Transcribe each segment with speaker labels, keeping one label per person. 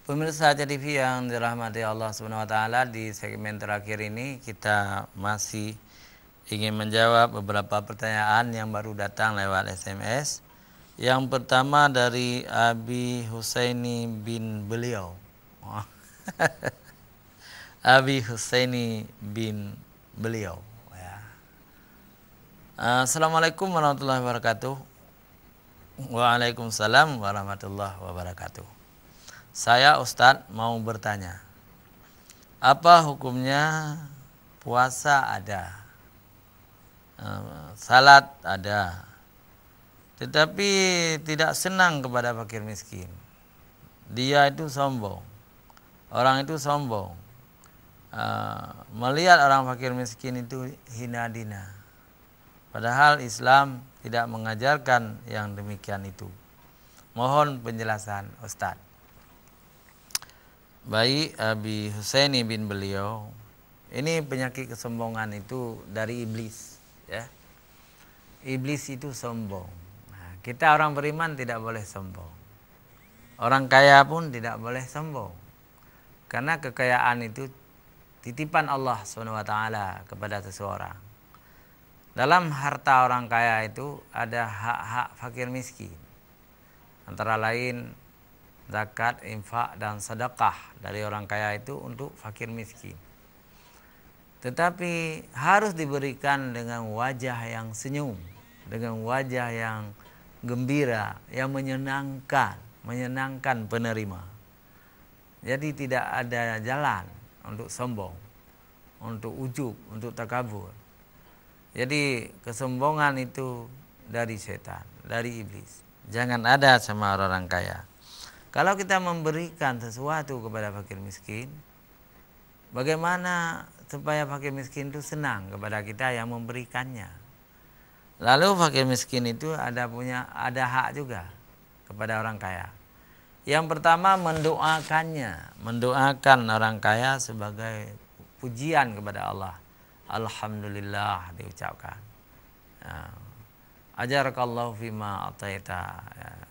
Speaker 1: Pemirsa TV yang dirahmati Allah Subhanahu wa taala, di segmen terakhir ini kita masih ingin menjawab beberapa pertanyaan yang baru datang lewat SMS. Yang pertama dari Abi Husaini bin Beliau. Abi Husaini bin Beliau ya. Assalamualaikum warahmatullahi wabarakatuh. Waalaikumsalam warahmatullahi wabarakatuh. Saya Ustadz mau bertanya, apa hukumnya puasa ada, salat ada, tetapi tidak senang kepada fakir miskin. Dia itu sombong, orang itu sombong, melihat orang fakir miskin itu hina dina. Padahal Islam tidak mengajarkan yang demikian itu. Mohon penjelasan Ustadz. Baik, Abi Husaini bin Beliau, ini penyakit kesombongan itu dari iblis ya. Iblis itu sombong. Nah, kita orang beriman tidak boleh sombong. Orang kaya pun tidak boleh sombong. Karena kekayaan itu titipan Allah SWT kepada seseorang. Dalam harta orang kaya itu ada hak-hak fakir miskin. Antara lain zakat, infak, dan sedekah dari orang kaya itu untuk fakir miskin. Tetapi harus diberikan dengan wajah yang senyum, dengan wajah yang gembira, yang menyenangkan penerima. Jadi tidak ada jalan untuk sombong, untuk ujub, untuk takabur. Jadi kesombongan itu dari setan, dari iblis. Jangan ada sama orang kaya. Kalau kita memberikan sesuatu kepada fakir miskin, bagaimana supaya fakir miskin itu senang kepada kita yang memberikannya? Lalu fakir miskin itu ada hak juga kepada orang kaya. Yang pertama mendoakan orang kaya sebagai pujian kepada Allah. Alhamdulillah diucapkan. Ajarakallahu fima ataita.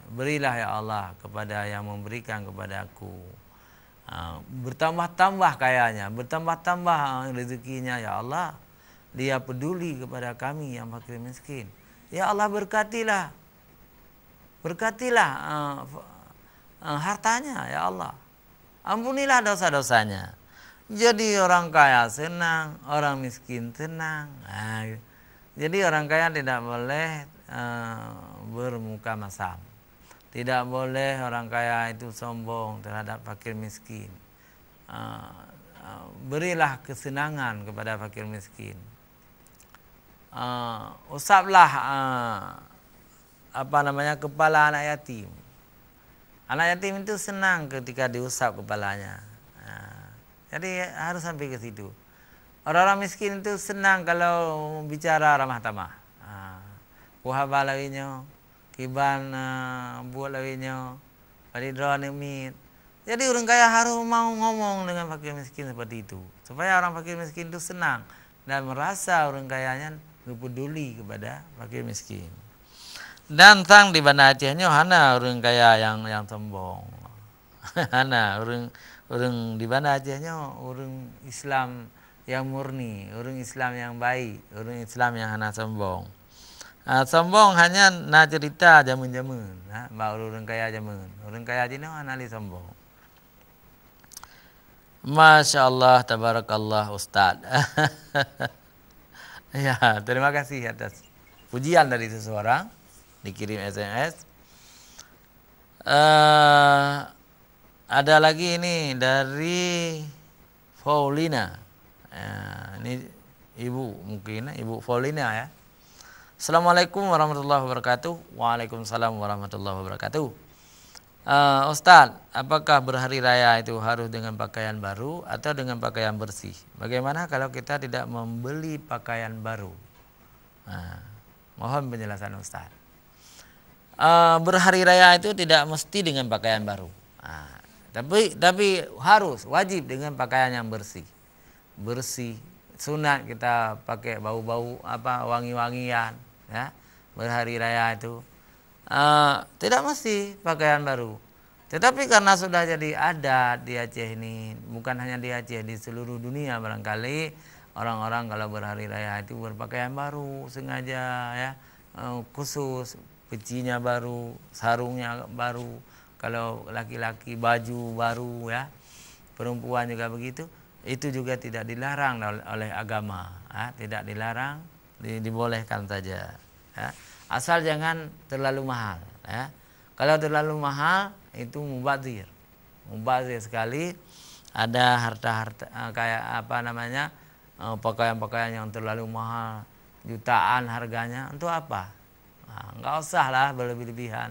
Speaker 1: Berilah ya Allah kepada yang memberikan kepadaku. Bertambah-tambah kayanya, bertambah-tambah rezekinya ya Allah. Dia peduli kepada kami yang fakir miskin. Ya Allah berkatilah. Berkatilah hartanya ya Allah. Ampunilah dosa-dosanya. Jadi orang kaya senang, orang miskin senang. Jadi orang kaya tidak boleh bermuka masam. Tidak boleh orang kaya itu sombong terhadap fakir miskin. Berilah kesenangan kepada fakir miskin. Usaplah kepala anak yatim. Anak yatim itu senang ketika diusap kepalanya. Jadi harus sampai ke situ. Orang-orang miskin itu senang kalau bicara ramah tamah. Kuhaba lawinyo, kiban buat lawinyo, padidro nimit. Jadi orang kaya harus mau ngomong dengan fakir miskin seperti itu, supaya orang fakir miskin itu senang dan merasa orang kayanya peduli kepada fakir miskin. Dan tang di bana Acehnya hana orang kaya yang sombong. Hana orang di bana Acehnya orang Islam yang murni, orang Islam yang baik, orang Islam yang hana sombong. Sombong hanya na cerita jamun-jamun, baru orang kaya jamun. Orang kaya jino anali sombong. Masya Allah, tabarakallah Ustaz. Ya, terima kasih atas pujian dari seseorang, dikirim SMS. Ada lagi ini dari Paulina. Ini ibu mungkin, Ibu Paulina ya. Assalamualaikum warahmatullahi wabarakatuh. Waalaikumsalam warahmatullahi wabarakatuh. Ustaz, apakah berhari raya itu harus dengan pakaian baru atau dengan pakaian bersih? Bagaimana kalau kita tidak membeli pakaian baru? Mohon penjelasan Ustaz. Berhari raya itu tidak mesti dengan pakaian baru. Tapi harus wajib dengan pakaian yang bersih. Bersih. Sunat kita pakai bau-bau wangi-wangian ya. Berhari raya itu tidak mesti pakaian baru. Tetapi karena sudah jadi adat di Aceh ini, bukan hanya di Aceh, di seluruh dunia barangkali orang-orang kalau berhari raya itu berpakaian baru sengaja ya, khusus pecinya baru, sarungnya baru, kalau laki-laki baju baru ya, perempuan juga begitu. Itu juga tidak dilarang oleh agama, ya, tidak dilarang, dibolehkan saja. Ya. Asal jangan terlalu mahal. Ya. Kalau terlalu mahal itu mubazir sekali. Ada harta-harta kayak apa namanya, pakaian-pakaian yang terlalu mahal, jutaan harganya, untuk apa? Nah, nggak usah lah berlebih-lebihan,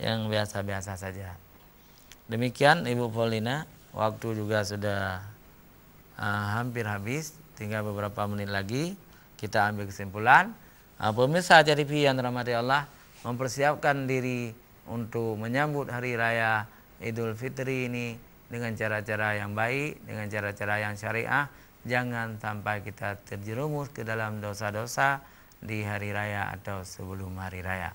Speaker 1: yang biasa-biasa saja. Demikian Ibu Paulina, waktu juga sudah hampir habis, tinggal beberapa menit lagi kita ambil kesimpulan. Pemirsa TV yang dirahmati Allah, mempersiapkan diri untuk menyambut hari raya Idul Fitri ini dengan cara-cara yang baik, dengan cara-cara yang syariah. Jangan sampai kita terjerumus ke dalam dosa-dosa di hari raya atau sebelum hari raya.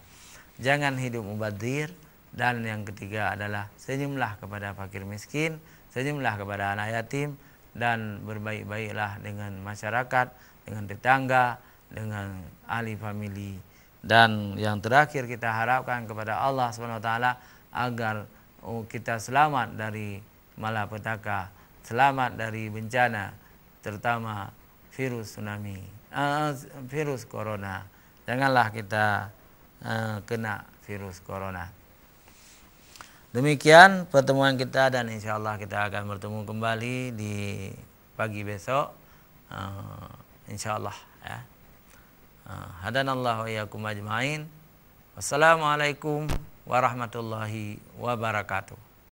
Speaker 1: Jangan hidup mubadzir. Dan yang ketiga adalah senyumlah kepada fakir miskin, senyumlah kepada anak yatim, dan berbaik-baiklah dengan masyarakat, dengan tetangga, dengan ahli famili. Dan yang terakhir kita harapkan kepada Allah SWT agar kita selamat dari malapetaka, selamat dari bencana, terutama virus tsunami, virus corona. Janganlah kita kena virus corona. Demikian pertemuan kita, dan insya Allah kita akan bertemu kembali di pagi besok, insya Allah ya. Hadanallahu wa iyyakum ajmain. Wassalamualaikum warahmatullahi wabarakatuh.